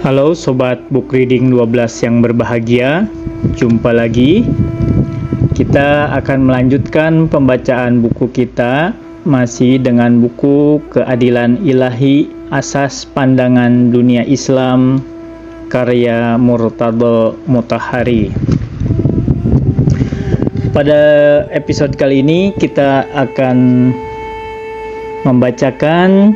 Halo Sobat Book Reading 12 yang berbahagia, jumpa lagi. Kita akan melanjutkan pembacaan buku kita, masih dengan buku Keadilan Ilahi Asas Pandangan Dunia Islam, karya Murtadha Mutahhari. Pada episode kali ini kita akan membacakan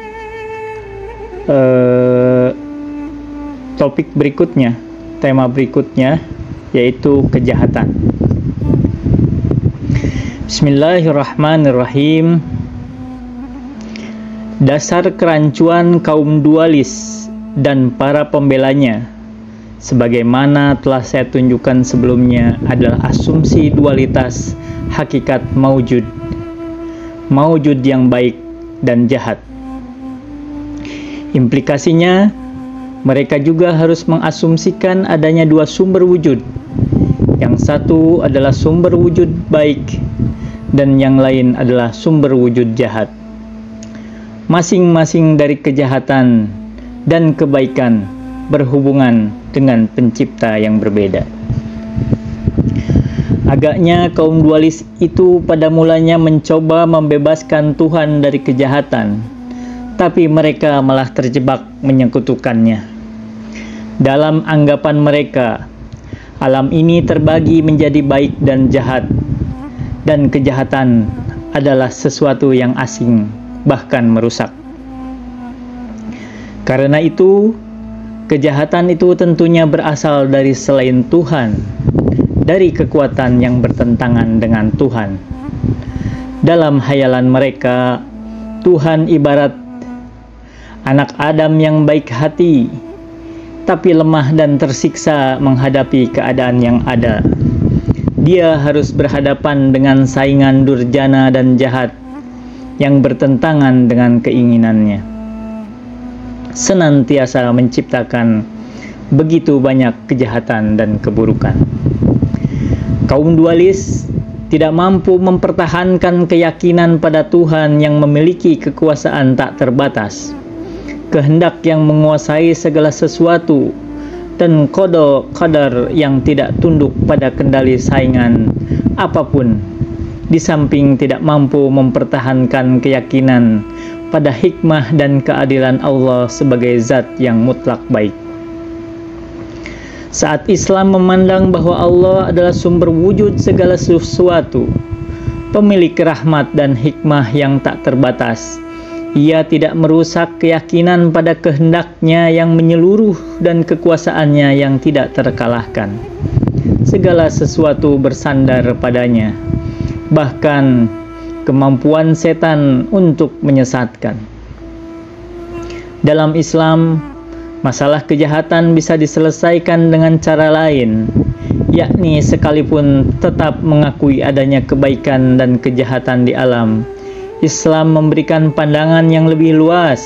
topik berikutnya, tema berikutnya, yaitu kejahatan. Bismillahirrahmanirrahim. Dasar kerancuan kaum dualis dan para pembelanya, sebagaimana telah saya tunjukkan sebelumnya, adalah asumsi dualitas hakikat maujud yang baik dan jahat. Implikasinya, mereka juga harus mengasumsikan adanya dua sumber wujud. Yang satu adalah sumber wujud baik, dan yang lain adalah sumber wujud jahat. Masing-masing dari kejahatan dan kebaikan berhubungan dengan pencipta yang berbeda. Agaknya kaum dualis itu pada mulanya mencoba membebaskan Tuhan dari kejahatan, tapi mereka malah terjebak menyekutukannya. Dalam anggapan mereka, alam ini terbagi menjadi baik dan jahat, dan kejahatan adalah sesuatu yang asing, bahkan merusak. Karena itu, kejahatan itu tentunya berasal dari selain Tuhan, dari kekuatan yang bertentangan dengan Tuhan. Dalam hayalan mereka, Tuhan ibarat anak Adam yang baik hati, tapi lemah dan tersiksa menghadapi keadaan yang ada. Dia harus berhadapan dengan saingan durjana dan jahat yang bertentangan dengan keinginannya. Senantiasa menciptakan begitu banyak kejahatan dan keburukan. Kaum dualis tidak mampu mempertahankan keyakinan pada Tuhan yang memiliki kekuasaan tak terbatas, kehendak yang menguasai segala sesuatu, dan qadar yang tidak tunduk pada kendali saingan apapun, di samping tidak mampu mempertahankan keyakinan pada hikmah dan keadilan Allah sebagai zat yang mutlak baik. Saat Islam memandang bahwa Allah adalah sumber wujud segala sesuatu, pemilik rahmat dan hikmah yang tak terbatas, ia tidak merusak keyakinan pada kehendaknya yang menyeluruh dan kekuasaannya yang tidak terkalahkan. Segala sesuatu bersandar padanya, bahkan kemampuan setan untuk menyesatkan. Dalam Islam, masalah kejahatan bisa diselesaikan dengan cara lain, yakni sekalipun tetap mengakui adanya kebaikan dan kejahatan di alam, Islam memberikan pandangan yang lebih luas,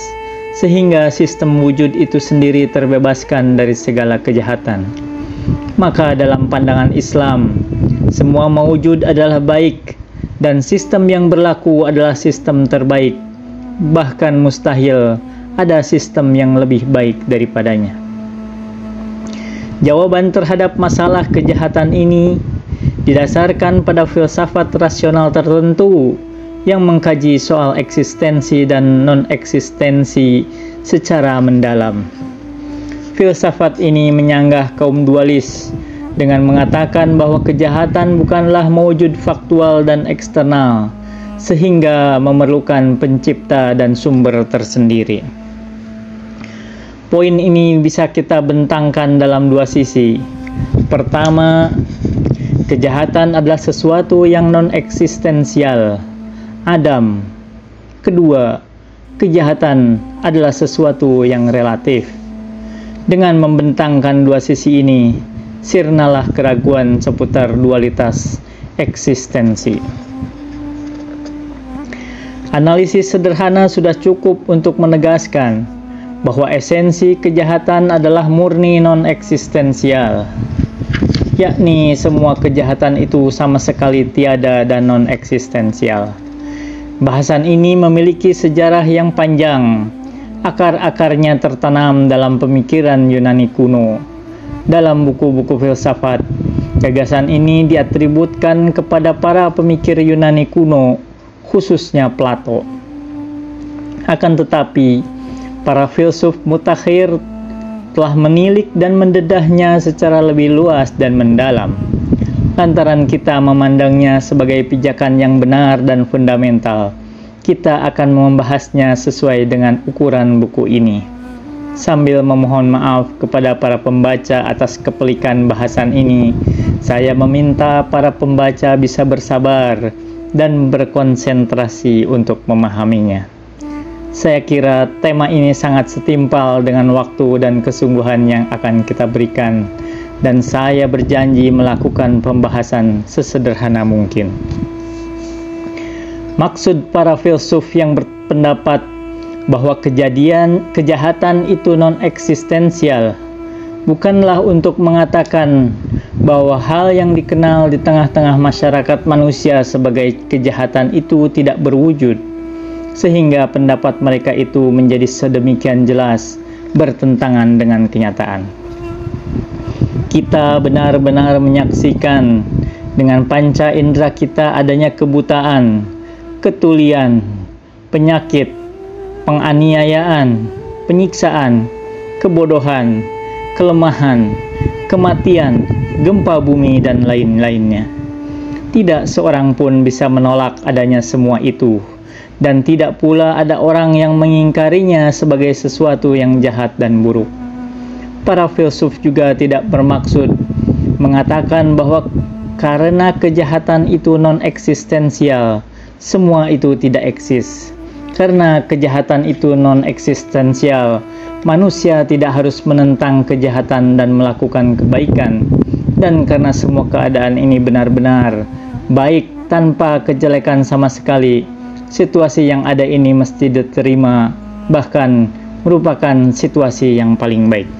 sehingga sistem wujud itu sendiri terbebaskan dari segala kejahatan. Maka dalam pandangan Islam, semua maujud adalah baik, dan sistem yang berlaku adalah sistem terbaik. Bahkan mustahil ada sistem yang lebih baik daripadanya. Jawaban terhadap masalah kejahatan ini didasarkan pada filsafat rasional tertentu yang mengkaji soal eksistensi dan non-eksistensi secara mendalam. Filsafat ini menyanggah kaum dualis dengan mengatakan bahwa kejahatan bukanlah mewujud faktual dan eksternal, sehingga memerlukan pencipta dan sumber tersendiri. Poin ini bisa kita bentangkan dalam dua sisi. Pertama, kejahatan adalah sesuatu yang non-eksistensial, Adam. Kedua, kejahatan adalah sesuatu yang relatif. Dengan membentangkan dua sisi ini, sirnalah keraguan seputar dualitas eksistensi. Analisis sederhana sudah cukup untuk menegaskan bahwa esensi kejahatan adalah murni non-eksistensial, yakni semua kejahatan itu sama sekali tiada dan non-eksistensial. Bahasan ini memiliki sejarah yang panjang Akar-akarnya tertanam dalam pemikiran Yunani kuno. Dalam buku-buku filsafat, gagasan ini diatributkan kepada para pemikir Yunani kuno, khususnya Plato. Akan tetapi, para filsuf mutakhir telah menilik dan mendedahnya secara lebih luas dan mendalam. Lantaran kita memandangnya sebagai pijakan yang benar dan fundamental, kita akan membahasnya sesuai dengan ukuran buku ini. Sambil memohon maaf kepada para pembaca atas kepelikan bahasan ini, saya meminta para pembaca bisa bersabar dan berkonsentrasi untuk memahaminya. Saya kira tema ini sangat setimpal dengan waktu dan kesungguhan yang akan kita berikan, dan saya berjanji melakukan pembahasan sesederhana mungkin. Maksud para filsuf yang berpendapat bahwa kejahatan itu non-eksistensial bukanlah untuk mengatakan bahwa hal yang dikenal di tengah-tengah masyarakat manusia sebagai kejahatan itu tidak berwujud, sehingga pendapat mereka itu menjadi sedemikian jelas bertentangan dengan kenyataan. Kita benar-benar menyaksikan dengan panca indera kita adanya kebutaan, ketulian, penyakit, penganiayaan, penyiksaan, kebodohan, kelemahan, kematian, gempa bumi, dan lain-lainnya. Tidak seorang pun bisa menolak adanya semua itu, dan tidak pula ada orang yang mengingkarinya sebagai sesuatu yang jahat dan buruk. Para filsuf juga tidak bermaksud mengatakan bahwa karena kejahatan itu non-eksistensial, semua itu tidak eksis. Karena kejahatan itu non-eksistensial, manusia tidak harus menentang kejahatan dan melakukan kebaikan. Dan karena semua keadaan ini benar-benar baik tanpa kejelekan sama sekali, situasi yang ada ini mesti diterima, bahkan merupakan situasi yang paling baik.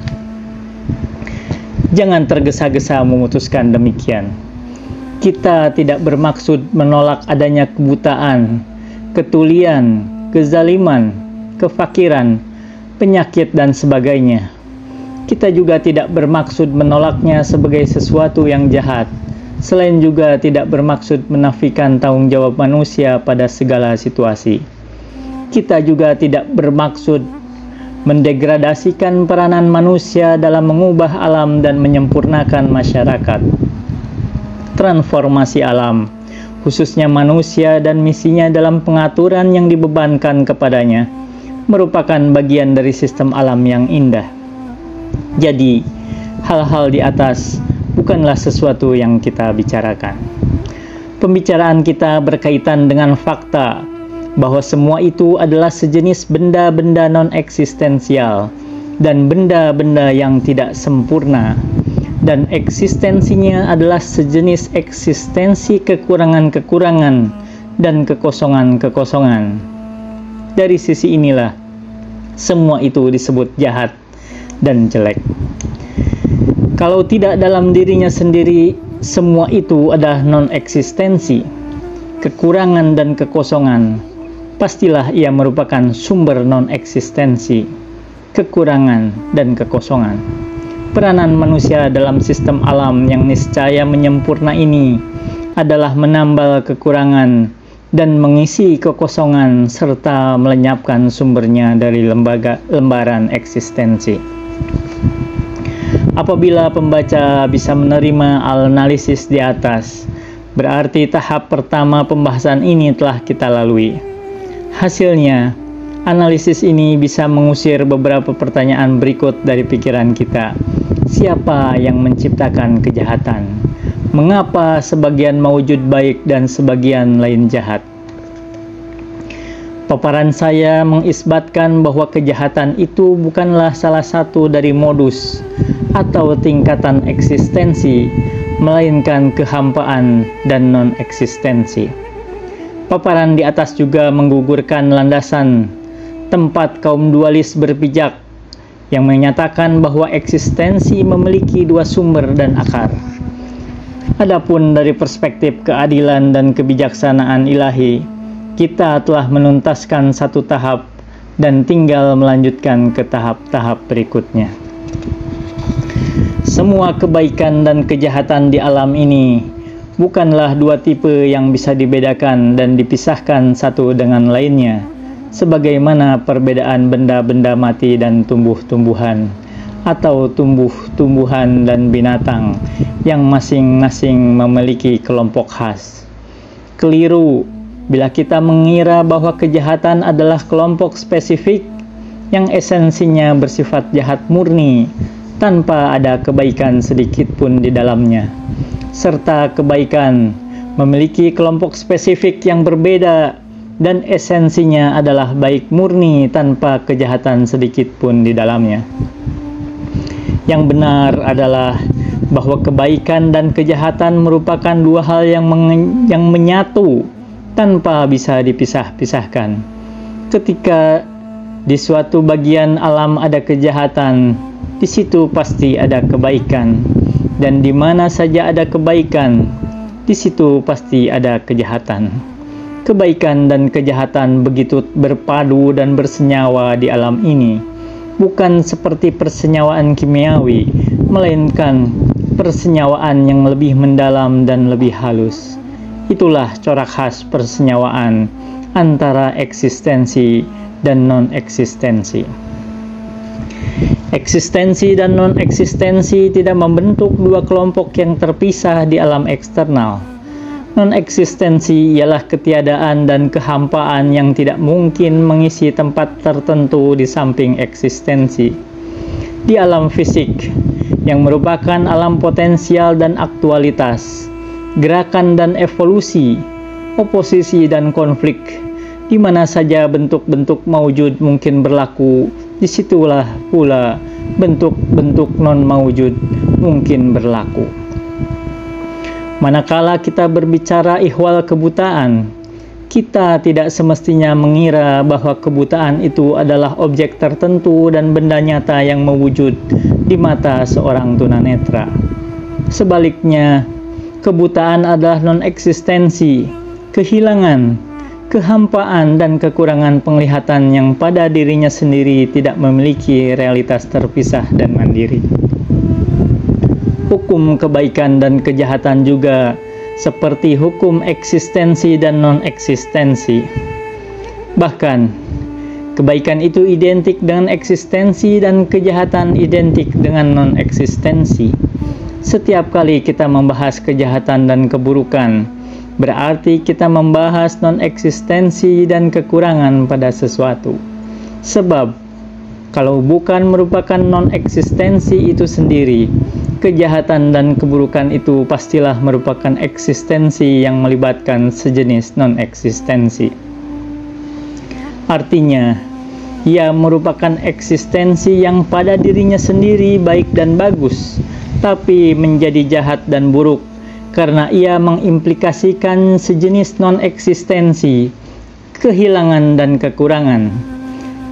Jangan tergesa-gesa memutuskan demikian. Kita tidak bermaksud menolak adanya kebutaan, ketulian, kezaliman, kefakiran, penyakit, dan sebagainya. Kita juga tidak bermaksud menolaknya sebagai sesuatu yang jahat, selain juga tidak bermaksud menafikan tanggung jawab manusia pada segala situasi. Kita juga tidak bermaksud mendegradasikan peranan manusia dalam mengubah alam dan menyempurnakan masyarakat. Transformasi alam, khususnya manusia dan misinya dalam pengaturan yang dibebankan kepadanya, merupakan bagian dari sistem alam yang indah. Jadi, hal-hal di atas bukanlah sesuatu yang kita bicarakan. Pembicaraan kita berkaitan dengan fakta bahwa semua itu adalah sejenis benda-benda non-eksistensial dan benda-benda yang tidak sempurna, dan eksistensinya adalah sejenis eksistensi kekurangan-kekurangan dan kekosongan-kekosongan. Dari sisi inilah, semua itu disebut jahat dan jelek. Kalau tidak dalam dirinya sendiri, semua itu adalah non-eksistensi, kekurangan dan kekosongan, pastilah ia merupakan sumber non-eksistensi, kekurangan dan kekosongan. Peranan manusia dalam sistem alam yang niscaya menyempurna ini adalah menambal kekurangan dan mengisi kekosongan serta melenyapkan sumbernya dari lembaran eksistensi. Apabila pembaca bisa menerima analisis di atas, berarti tahap pertama pembahasan ini telah kita lalui. Hasilnya, analisis ini bisa mengusir beberapa pertanyaan berikut dari pikiran kita. Siapa yang menciptakan kejahatan? Mengapa sebagian mawujud baik dan sebagian lain jahat? Paparan saya mengisbatkan bahwa kejahatan itu bukanlah salah satu dari modus atau tingkatan eksistensi, melainkan kehampaan dan non-eksistensi. Paparan di atas juga menggugurkan landasan tempat kaum dualis berpijak yang menyatakan bahwa eksistensi memiliki dua sumber dan akar. Adapun dari perspektif keadilan dan kebijaksanaan ilahi, kita telah menuntaskan satu tahap dan tinggal melanjutkan ke tahap-tahap berikutnya. Semua kebaikan dan kejahatan di alam ini bukanlah dua tipe yang bisa dibedakan dan dipisahkan satu dengan lainnya, sebagaimana perbedaan benda-benda mati dan tumbuh-tumbuhan, atau tumbuh-tumbuhan dan binatang yang masing-masing memiliki kelompok khas. Keliru bila kita mengira bahwa kejahatan adalah kelompok spesifik yang esensinya bersifat jahat murni tanpa ada kebaikan sedikit pun di dalamnya, serta kebaikan memiliki kelompok spesifik yang berbeda dan esensinya adalah baik murni tanpa kejahatan sedikit pun di dalamnya. Yang benar adalah bahwa kebaikan dan kejahatan merupakan dua hal yang menyatu tanpa bisa dipisah-pisahkan. Ketika di suatu bagian alam ada kejahatan, di situ pasti ada kebaikan, dan di mana saja ada kebaikan, di situ pasti ada kejahatan. Kebaikan dan kejahatan begitu berpadu dan bersenyawa di alam ini, bukan seperti persenyawaan kimiawi, melainkan persenyawaan yang lebih mendalam dan lebih halus. Itulah corak khas persenyawaan antara eksistensi dan non-eksistensi. Eksistensi dan non-eksistensi tidak membentuk dua kelompok yang terpisah di alam eksternal. Non-eksistensi ialah ketiadaan dan kehampaan yang tidak mungkin mengisi tempat tertentu di samping eksistensi. Di alam fisik, yang merupakan alam potensial dan aktualitas, gerakan dan evolusi, oposisi dan konflik, di mana saja bentuk-bentuk maujud mungkin berlaku, disitulah pula bentuk-bentuk non-maujud mungkin berlaku. Manakala kita berbicara ihwal kebutaan, kita tidak semestinya mengira bahwa kebutaan itu adalah objek tertentu dan benda nyata yang mewujud di mata seorang tunanetra. Sebaliknya, kebutaan adalah non-eksistensi, kehilangan, kehampaan dan kekurangan penglihatan yang pada dirinya sendiri tidak memiliki realitas terpisah dan mandiri. Hukum kebaikan dan kejahatan juga seperti hukum eksistensi dan non-eksistensi. Bahkan, kebaikan itu identik dengan eksistensi dan kejahatan identik dengan non-eksistensi. Setiap kali kita membahas kejahatan dan keburukan, berarti kita membahas non-eksistensi dan kekurangan pada sesuatu. Sebab, kalau bukan merupakan non-eksistensi itu sendiri, kejahatan dan keburukan itu pastilah merupakan eksistensi yang melibatkan sejenis non-eksistensi. Artinya, ia merupakan eksistensi yang pada dirinya sendiri baik dan bagus, tapi menjadi jahat dan buruk karena ia mengimplikasikan sejenis non-eksistensi, kehilangan dan kekurangan.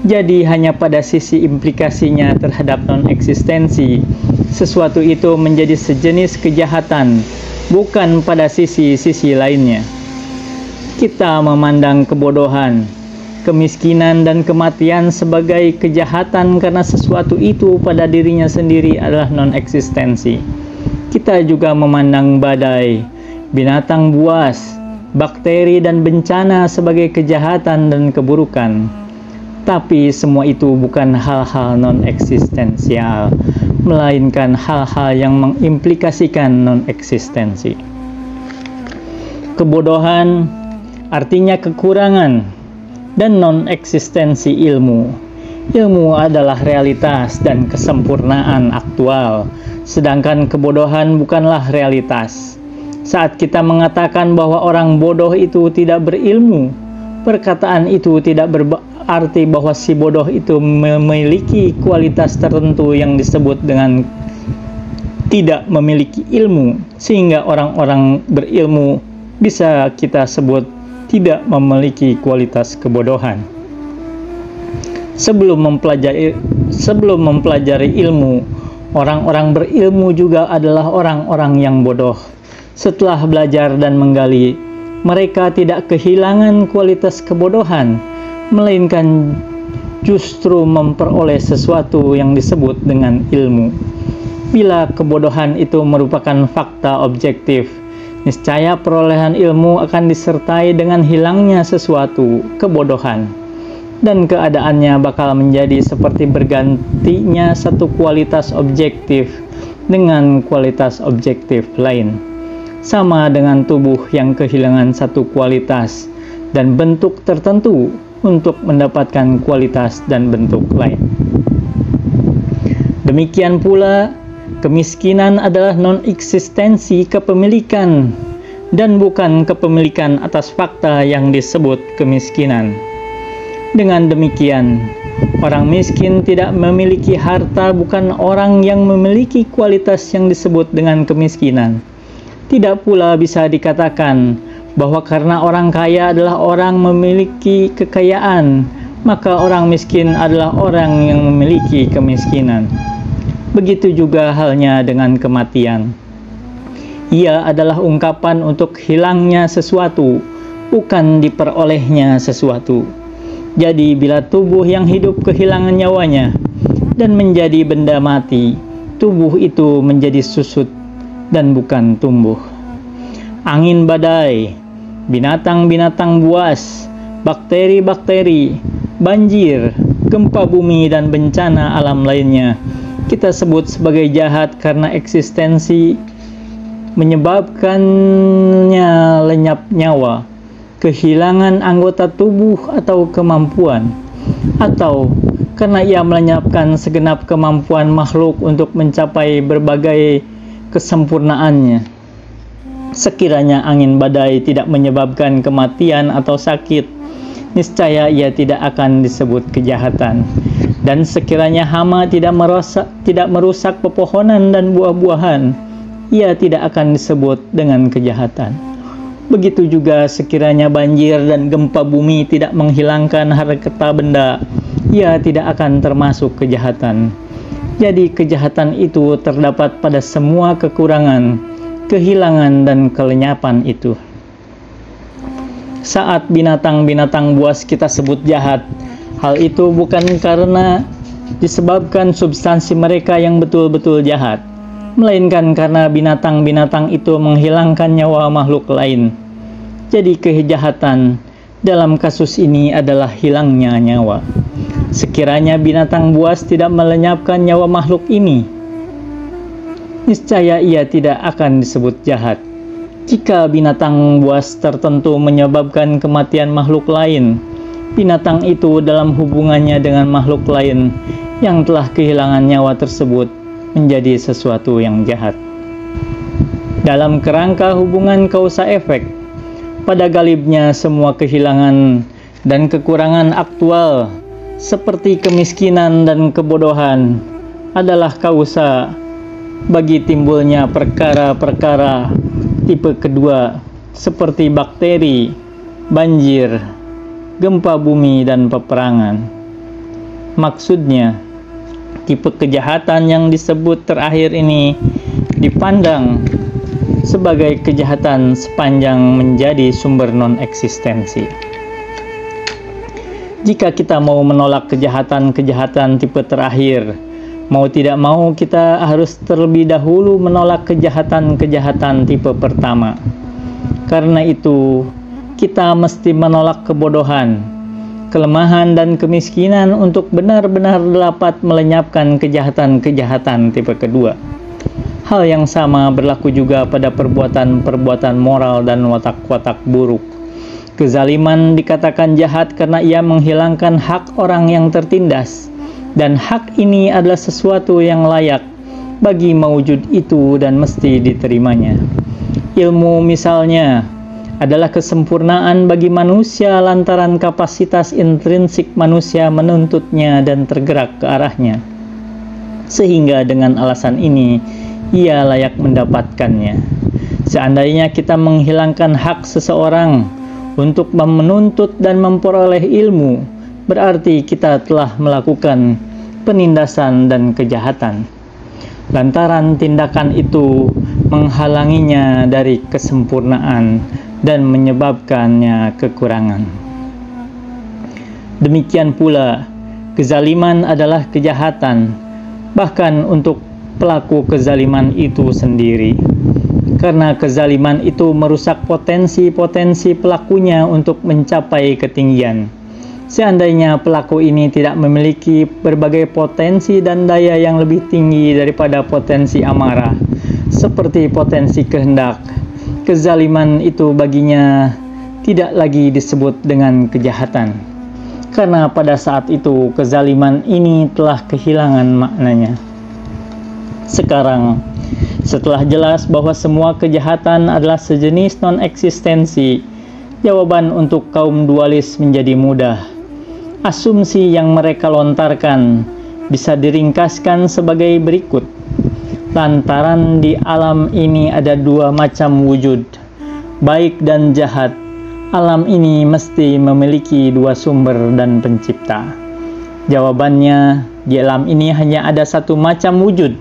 Jadi hanya pada sisi implikasinya terhadap non-eksistensi, sesuatu itu menjadi sejenis kejahatan, bukan pada sisi-sisi lainnya. Kita memandang kebodohan, kemiskinan dan kematian sebagai kejahatan karena sesuatu itu pada dirinya sendiri adalah non-eksistensi. Kita juga memandang badai, binatang buas, bakteri dan bencana sebagai kejahatan dan keburukan. Tapi semua itu bukan hal-hal non-eksistensial, melainkan hal-hal yang mengimplikasikan non-eksistensi. Kebodohan artinya kekurangan dan non-eksistensi ilmu. Ilmu adalah realitas dan kesempurnaan aktual, sedangkan kebodohan bukanlah realitas. Saat kita mengatakan bahwa orang bodoh itu tidak berilmu, perkataan itu tidak berarti bahwa si bodoh itu memiliki kualitas tertentu yang disebut dengan tidak memiliki ilmu, sehingga orang-orang berilmu bisa kita sebut tidak memiliki kualitas kebodohan. Sebelum mempelajari ilmu, orang-orang berilmu juga adalah orang-orang yang bodoh. Setelah belajar dan menggali, mereka tidak kehilangan kualitas kebodohan, melainkan justru memperoleh sesuatu yang disebut dengan ilmu. Bila kebodohan itu merupakan fakta objektif, niscaya perolehan ilmu akan disertai dengan hilangnya sesuatu, kebodohan, dan keadaannya bakal menjadi seperti bergantinya satu kualitas objektif dengan kualitas objektif lain. Sama dengan tubuh yang kehilangan satu kualitas dan bentuk tertentu untuk mendapatkan kualitas dan bentuk lain. Demikian pula, kemiskinan adalah non-eksistensi kepemilikan dan bukan kepemilikan atas fakta yang disebut kemiskinan. Dengan demikian, orang miskin tidak memiliki harta bukan orang yang memiliki kualitas yang disebut dengan kemiskinan. Tidak pula bisa dikatakan bahwa karena orang kaya adalah orang memiliki kekayaan, maka orang miskin adalah orang yang memiliki kemiskinan. Begitu juga halnya dengan kematian. Ia adalah ungkapan untuk hilangnya sesuatu, bukan diperolehnya sesuatu. Jadi bila tubuh yang hidup kehilangan nyawanya dan menjadi benda mati, tubuh itu menjadi susut dan bukan tumbuh. Angin badai, binatang-binatang buas, bakteri-bakteri, banjir, gempa bumi dan bencana alam lainnya kita sebut sebagai jahat karena eksistensi menyebabkannya lenyap nyawa, kehilangan anggota tubuh atau kemampuan, atau karena ia melenyapkan segenap kemampuan makhluk untuk mencapai berbagai kesempurnaannya. Sekiranya angin badai tidak menyebabkan kematian atau sakit, niscaya ia tidak akan disebut kejahatan. Dan sekiranya hama tidak merusak pepohonan dan buah-buahan, ia tidak akan disebut dengan kejahatan. Begitu juga sekiranya banjir dan gempa bumi tidak menghilangkan harta benda, ia tidak akan termasuk kejahatan. Jadi kejahatan itu terdapat pada semua kekurangan, kehilangan dan kelenyapan itu. Saat binatang-binatang buas kita sebut jahat, hal itu bukan karena disebabkan substansi mereka yang betul-betul jahat, melainkan karena binatang-binatang itu menghilangkan nyawa makhluk lain. Jadi kejahatan dalam kasus ini adalah hilangnya nyawa. Sekiranya binatang buas tidak melenyapkan nyawa makhluk ini, niscaya ia tidak akan disebut jahat. Jika binatang buas tertentu menyebabkan kematian makhluk lain, binatang itu dalam hubungannya dengan makhluk lain yang telah kehilangan nyawa tersebut menjadi sesuatu yang jahat. Dalam kerangka hubungan kausa efek, pada galibnya semua kehilangan dan kekurangan aktual seperti kemiskinan dan kebodohan adalah kausa bagi timbulnya perkara-perkara tipe kedua seperti bakteri, banjir, gempa bumi dan peperangan. Maksudnya, tipe kejahatan yang disebut terakhir ini dipandang sebagai kejahatan sepanjang menjadi sumber non-eksistensi. Jika kita mau menolak kejahatan-kejahatan tipe terakhir, mau tidak mau kita harus terlebih dahulu menolak kejahatan-kejahatan tipe pertama. Karena itu, kita mesti menolak kebodohan, kelemahan dan kemiskinan untuk benar-benar dapat melenyapkan kejahatan-kejahatan tipe kedua. Hal yang sama berlaku juga pada perbuatan-perbuatan moral dan watak-watak buruk. Kezaliman dikatakan jahat karena ia menghilangkan hak orang yang tertindas, dan hak ini adalah sesuatu yang layak bagi mawujud itu dan mesti diterimanya. Ilmu misalnya adalah kesempurnaan bagi manusia lantaran kapasitas intrinsik manusia menuntutnya dan tergerak ke arahnya. Sehingga dengan alasan ini, ia layak mendapatkannya. Seandainya kita menghilangkan hak seseorang untuk menuntut dan memperoleh ilmu, berarti kita telah melakukan penindasan dan kejahatan. Lantaran tindakan itu menghalanginya dari kesempurnaan dan menyebabkannya kekurangan. Demikian pula, Kezaliman adalah kejahatan, bahkan untuk pelaku kezaliman itu sendiri. Karena kezaliman itu merusak potensi-potensi pelakunya untuk mencapai ketinggian. Seandainya pelaku ini tidak memiliki berbagai potensi dan daya yang lebih tinggi daripada potensi amarah, seperti potensi kehendak, kezaliman itu baginya tidak lagi disebut dengan kejahatan. Karena pada saat itu kezaliman ini telah kehilangan maknanya. Sekarang, setelah jelas bahwa semua kejahatan adalah sejenis non-eksistensi, jawaban untuk kaum dualis menjadi mudah. Asumsi yang mereka lontarkan bisa diringkaskan sebagai berikut. Lantaran di alam ini ada dua macam wujud, baik dan jahat, alam ini mesti memiliki dua sumber dan pencipta. Jawabannya, di alam ini hanya ada satu macam wujud,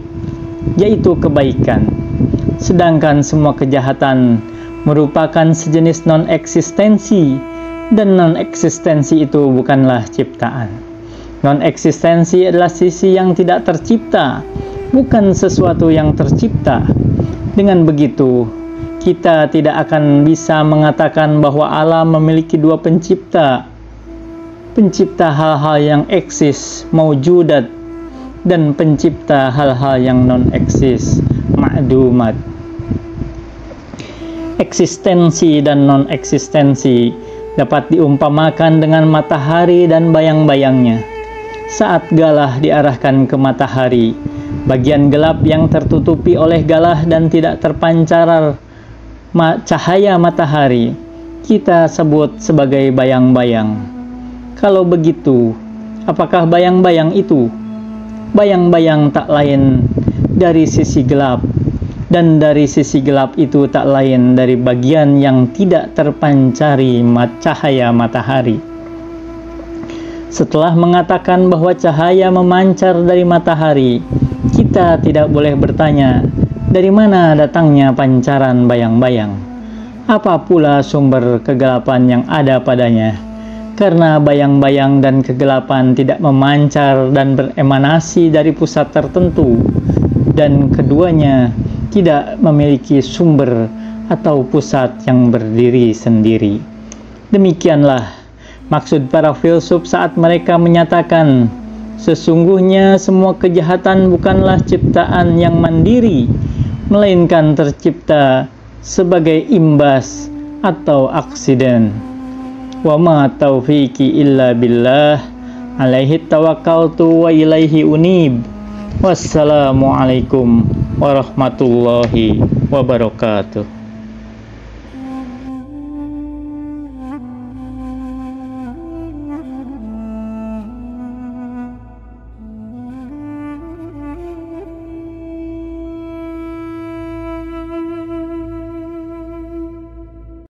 yaitu kebaikan. Sedangkan semua kejahatan merupakan sejenis non-eksistensi, dan non-eksistensi itu bukanlah ciptaan. Non-eksistensi adalah sisi yang tidak tercipta, bukan sesuatu yang tercipta. Dengan begitu, kita tidak akan bisa mengatakan bahwa alam memiliki dua pencipta. Pencipta hal-hal yang eksis, maujudat, dan pencipta hal-hal yang non-eksis, ma'dumat. Eksistensi dan non-eksistensi dapat diumpamakan dengan matahari dan bayang-bayangnya. Saat galah diarahkan ke matahari, bagian gelap yang tertutupi oleh galah dan tidak terpancar cahaya matahari, kita sebut sebagai bayang-bayang. Kalau begitu, apakah bayang-bayang itu? Bayang-bayang tak lain dari sisi gelap, dan dari sisi gelap itu tak lain dari bagian yang tidak terpancari cahaya matahari. Setelah mengatakan bahwa cahaya memancar dari matahari, kita tidak boleh bertanya, dari mana datangnya pancaran bayang-bayang? Apa pula sumber kegelapan yang ada padanya? Karena bayang-bayang dan kegelapan tidak memancar dan beremanasi dari pusat tertentu, dan keduanya tidak memiliki sumber atau pusat yang berdiri sendiri. Demikianlah maksud para filsuf saat mereka menyatakan, sesungguhnya semua kejahatan bukanlah ciptaan yang mandiri, melainkan tercipta sebagai imbas atau aksiden. Wa ma taufiqi illa billah, alaihi tawakkaltu wa ilaihi unib. Wassalamualaikum warahmatullahi wabarakatuh.